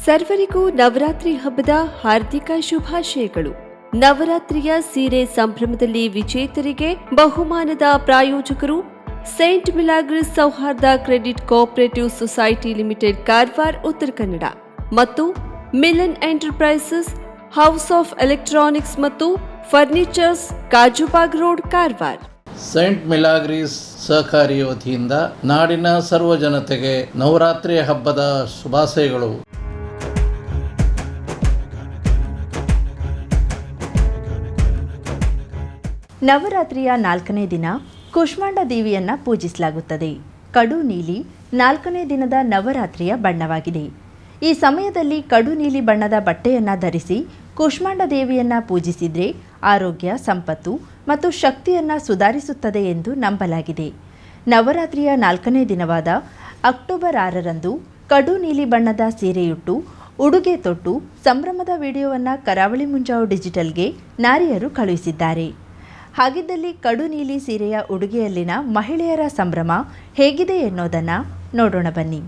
ಸರ್ವರಿಗೂ ನವರಾತ್ರಿ ಹಬ್ಬದ ಹಾರ್ದಿಕ ಶುಭಾಶಯಗಳು. ನವರಾತ್ರಿಯ ಸೀರೆ ಸಂಭ್ರಮದಲ್ಲಿ ವಿಜೇತರಿಗೆ ಬಹುಮಾನದ ಪ್ರಾಯೋಜಕರು saint Milagres Souharda credit cooperative society limited, Karwar, Uttara Kannada ಮತ್ತು Milan enterprises, house of electronics ಮತ್ತು furnitures, Kajubag road, Karwar. Saint Milagres ಸಹಕಾರಿ ವತಿಯಿಂದ ನಾಡಿನ ಸರ್ವ ಜನತೆಗೆ ನವರಾತ್ರಿ ಹಬ್ಬದ ಶುಭಾಶಯಗಳು. ನವರಾತ್ರಿಯ 4ನೇ ದಿನ ಕೂಷ್ಮಾಂಡ ದೇವಿಯನ್ನು ಪೂಜಿಸಲಾಗುತ್ತದೆ. ಕಡು ನೀಲಿ 4ನೇ ದಿನದ ನವರಾತ್ರಿಯ ಬಣ್ಣವಾಗಿದೆ. ಈ ಸಮಯದಲ್ಲಿ ಕಡು ನೀಲಿ ಬಣ್ಣದ ಬಟ್ಟೆಯನ್ನು ಧರಿಸಿ ಕೂಷ್ಮಾಂಡ ದೇವಿಯನ್ನು ಪೂಜಿಸಿದರೆ ಆರೋಗ್ಯ, ಸಂಪತ್ತು ಮತ್ತು ಶಕ್ತಿಯನ್ನು ಸುಧಾರಿಸುತ್ತದೆ ಎಂದು ನಂಬಲಾಗಿದೆ. ನವರಾತ್ರಿಯ 4ನೇ ದಿನವಾದ ಅಕ್ಟೋಬರ್ 6ರಂದು ಕಡು ನೀಲಿ ಬಣ್ಣದ ಸೀರೆಯುಟ್ಟು ಉಡುಗೆ ತೊಟ್ಟು ಸಂಭ್ರಮದ ವಿಡಿಯೋವನ್ನು ಕರಾವಳಿ ಮುಂಜಾವು ಡಿಜಿಟಲ್ಗೆ ನಾರಿಯರು ಕಳುಹಿಸಿದ್ದಾರೆ. ಹಾಗಿದ್ದಲ್ಲಿ ಕಡು ನೀಲಿ ಸೀರೆಯ ಉಡುಗೆಯಲ್ಲಿನ ಮಹಿಳೆಯರ ಸಂಭ್ರಮ ಹೇಗಿದೆ ಎನ್ನೋದನ್ನು ನೋಡೋಣ ಬನ್ನಿ.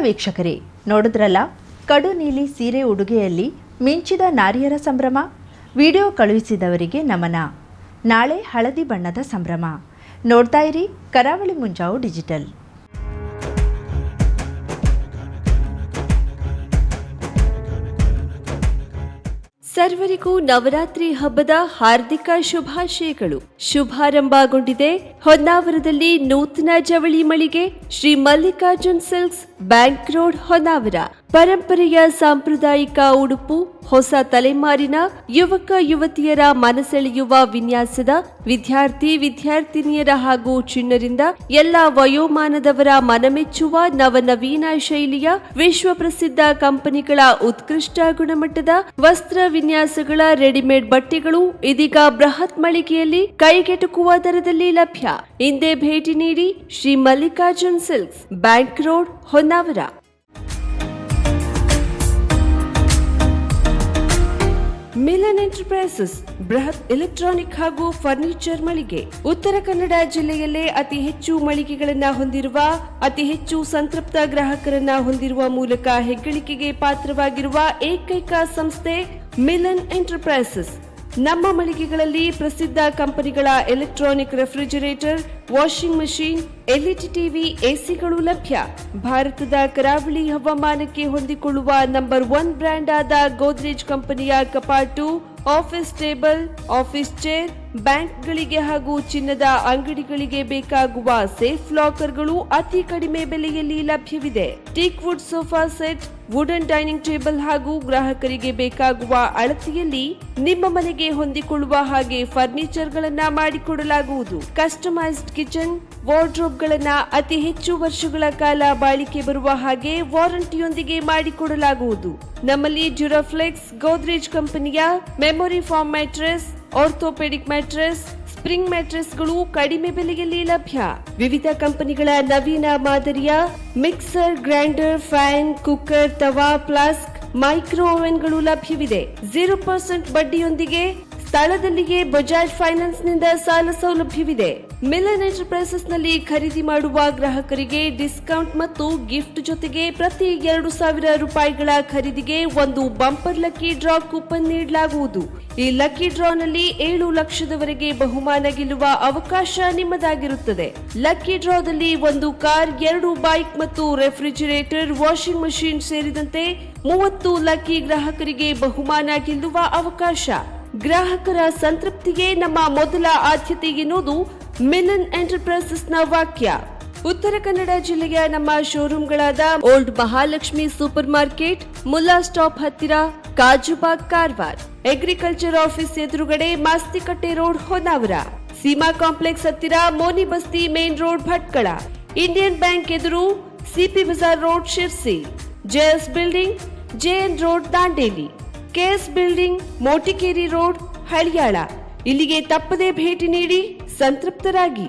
ವೀಕ್ಷಕರೇ, ನೋಡಿದ್ರಲ್ಲ ಕಡು ನೀಲಿ ಸೀರೆ ಉಡುಗೆಯಲ್ಲಿ ಮಿಂಚಿದ ನಾರಿಯರ ಸಂಭ್ರಮ. ವಿಡಿಯೋ ಕಳುಹಿಸಿದವರಿಗೆ ನಮನ. ನಾಳೆ ಹಳದಿ ಬಣ್ಣದ ಸಂಭ್ರಮ. ನೋಡ್ತಾ ಇರಿ ಕರಾವಳಿ ಮುಂಜಾವು ಡಿಜಿಟಲ್. ಸರ್ವರಿಗೂ ನವರಾತ್ರಿ ಹಬ್ಬದ ಹಾರ್ದಿಕ ಶುಭಾಶಯಗಳು. ಶುಭಾರಂಭಗೊಂಡಿದೆ ಹೊನ್ನಾವರದಲ್ಲಿ ನೂತನ ಜವಳಿ ಮಳಿಗೆ Shri Mallikarjun silks, bank road, Honnavar. ಪರಂಪರೆಯ ಸಾಂಪ್ರದಾಯಿಕ ಉಡುಪು, ಹೊಸ ತಲೆಮಾರಿನ ಯುವಕ ಯುವತಿಯರ ಮನಸೆಳೆಯುವ ವಿನ್ಯಾಸದ ವಿದ್ಯಾರ್ಥಿನಿಯರ ಹಾಗೂ ಚಿಣ್ಣರಿಂದ ಎಲ್ಲ ವಯೋಮಾನದವರ ಮನಮೆಚ್ಚುವ ನವನವೀನ ಶೈಲಿಯ ವಿಶ್ವ ಪ್ರಸಿದ್ಧ ಕಂಪನಿಗಳ ಉತ್ಕೃಷ್ಟ ಗುಣಮಟ್ಟದ ವಸ್ತ್ರ ವಿನ್ಯಾಸಗಳ ರೆಡಿಮೇಡ್ ಬಟ್ಟೆಗಳು ಇದೀಗ ಬೃಹತ್ ಮಳಿಗೆಯಲ್ಲಿ ಕೈಗೆಟುಕುವ ದರದಲ್ಲಿ ಲಭ್ಯ. ಹಿಂದೆ ಭೇಟಿ ನೀಡಿ Shri Mallikarjun silks, bank road, Honnavar. Milan enterprises ಬೃಹತ್ ಎಲೆಕ್ಟ್ರಾನಿಕ್ ಹಾಗೂ ಫರ್ನಿಚರ್ ಮಳಿಗೆ. ಉತ್ತರ ಕನ್ನಡ ಜಿಲ್ಲೆಯಲ್ಲೇ ಅತಿ ಹೆಚ್ಚು ಮಳಿಗೆಗಳನ್ನ ಹೊಂದಿರುವ, ಅತಿ ಹೆಚ್ಚು ಸಂತೃಪ್ತ ಗ್ರಾಹಕರನ್ನ ಹೊಂದಿರುವ ಮೂಲಕ ಹೆಗ್ಗಳಿಕೆಗೆ ಪಾತ್ರವಾಗಿರುವ ಏಕೈಕ ಸಂಸ್ಥೆ ಮಿಲನ್ ಎಂಟರ್ಪ್ರೈಸಸ್. ನಮ್ಮ ಮಳಿಗೆಗಳಲ್ಲಿ ಪ್ರಸಿದ್ಧ ಕಂಪನಿಗಳ electronic refrigerator, washing machine, LED TV, ಎಸಿಗಳು ಲಭ್ಯ. ಭಾರತದ ಕರಾವಳಿ ಹವಾಮಾನಕ್ಕೆ ಹೊಂದಿಕೊಳ್ಳುವ ನಂಬರ್ 1 ಬ್ರ್ಯಾಂಡ್ ಆದ ಗೋದ್ರೇಜ್ ಕಂಪನಿಯ ಕಪಾಟು, ಆಫೀಸ್ ಟೇಬಲ್, ಆಫೀಸ್ ಚೇರ್, ಬ್ಯಾಂಕ್ಗಳಿಗೆ ಹಾಗೂ ಚಿನ್ನದ ಅಂಗಡಿಗಳಿಗೆ ಬೇಕಾಗುವ ಸೇಫ್ ಲಾಕರ್ಗಳು ಅತಿ ಕಡಿಮೆ ಬೆಲೆಯಲ್ಲಿ ಲಭ್ಯವಿದೆ. Teak wood sofa set, wooden dining table ಹಾಗೂ ಗ್ರಾಹಕರಿಗೆ ಬೇಕಾಗುವ ಅಳತೆಯಲ್ಲಿ ನಿಮ್ಮ ಮನೆಗೆ ಹೊಂದಿಕೊಳ್ಳುವ ಹಾಗೆ ಫರ್ನಿಚರ್ ಗಳನ್ನ ಮಾಡಿಕೊಡಲಾಗುವುದು. ಕಸ್ಟಮೈಸ್ಡ್ ಕಿಚನ್, ವಾರ್ಡ್ರೋಬ್ ಗಳನ್ನ ಅತಿ ಹೆಚ್ಚು ವರ್ಷಗಳ ಕಾಲ ಬಾಳಿಕೆ ಬರುವ ಹಾಗೆ ವಾರಂಟಿಯೊಂದಿಗೆ ಮಾಡಿಕೊಡಲಾಗುವುದು. ನಮ್ಮಲ್ಲಿ ಡ್ಯೂರಾಫ್ಲೆಕ್ಸ್, ಗೋದ್ರೇಜ್ ಕಂಪನಿಯ memory foam mattress, orthopaedic mattress, spring ಮ್ಯಾಟ್ರೆಸ್ಗಳು ಕಡಿಮೆ ಬೆಲೆಯಲ್ಲಿ ಲಭ್ಯ. ವಿವಿಧ ಕಂಪನಿಗಳ ನವೀನ ಮಾದರಿಯ ಮಿಕ್ಸರ್, ಗ್ರೈಂಡರ್, ಫ್ಯಾನ್, ಕುಕ್ಕರ್, ತವಾ, ಫ್ಲಾಸ್ಕ್, ಮೈಕ್ರೋ ಓವೆನ್ಗಳು ಲಭ್ಯವಿದೆ. 0% ಬಡ್ಡಿಯೊಂದಿಗೆ ಸ್ಥಳದಲ್ಲಿಯೇ ಬಜಾಜ್ ಫೈನಾನ್ಸ್ ನಿಂದ ಸಾಲ ಸೌಲಭ್ಯವಿದೆ. ಮಿಲನ್ ಎಂಟರ್ಪ್ರೈಸಸ್ ನಲ್ಲಿ ಖರೀದಿ ಮಾಡುವ ಗ್ರಾಹಕರಿಗೆ ಡಿಸ್ಕೌಂಟ್ ಮತ್ತು ಗಿಫ್ಟ್ ಜೊತೆಗೆ ಪ್ರತಿ 2,000 ರೂಪಾಯಿಗಳ ಖರೀದಿಗೆ ಒಂದು ಬಂಪರ್ ಲಕ್ಕಿ ಡ್ರಾ ಕೂಪನ್ ನೀಡಲಾಗುವುದು. ಈ ಲಕ್ಕಿ ಡ್ರಾನಲ್ಲಿ 7 ಲಕ್ಷದವರೆಗೆ ಬಹುಮಾನ ಗೆಲ್ಲುವ ಅವಕಾಶ ನಿಮ್ಮದಾಗಿರುತ್ತದೆ. ಲಕ್ಕಿ ಡ್ರಾದಲ್ಲಿ 1 ಕಾರ್, 2 ಬೈಕ್ ಮತ್ತು ರೆಫ್ರಿಜರೇಟರ್, ವಾಷಿಂಗ್ ಮಷೀನ್ ಸೇರಿದಂತೆ 30 ಲಕ್ಕಿ ಗ್ರಾಹಕರಿಗೆ ಬಹುಮಾನ ಗೆಲ್ಲುವ ಅವಕಾಶ. ಗ್ರಾಹಕರ ಸಂತೃಪ್ತಿಗೆ ನಮ್ಮ ಮೊದಲ ಆದ್ಯತೆ ಎನ್ನುವುದು ಮಿಲನ್ ಎಂಟರ್ಪ್ರೈಸಸ್ ನ ವಾಕ್ಯ. ಉತ್ತರ ಕನ್ನಡ ಜಿಲ್ಲೆಯ ನಮ್ಮ ಶೋರೂಮ್ಗಳಾದ old Mahalakshmi super market, Mulla stop ಹತ್ತಿರ, ಕಾಜುಬಾಗ್, ಕಾರವಾರ, ಅಗ್ರಿಕಲ್ಚರ್ ಆಫೀಸ್ ಎದುರುಗಡೆ, ಮಾಸ್ತಿಕಟ್ಟೆ ರೋಡ್, ಹೊನ್ನಾವರ, ಸೀಮಾ ಕಾಂಪ್ಲೆಕ್ಸ್ ಹತ್ತಿರ, Moni Basti main road, Bhatkal, Indian bank ಎದುರು, CP Bazar road, Sirsi, JS building, JN road, Dandeli, KS building, Motikeri road, Haliyal. ಇಲ್ಲಿಗೆ ತಪ್ಪದೇ ಭೇಟಿ ನೀಡಿ ಸಂತೃಪ್ತರಾಗಿ.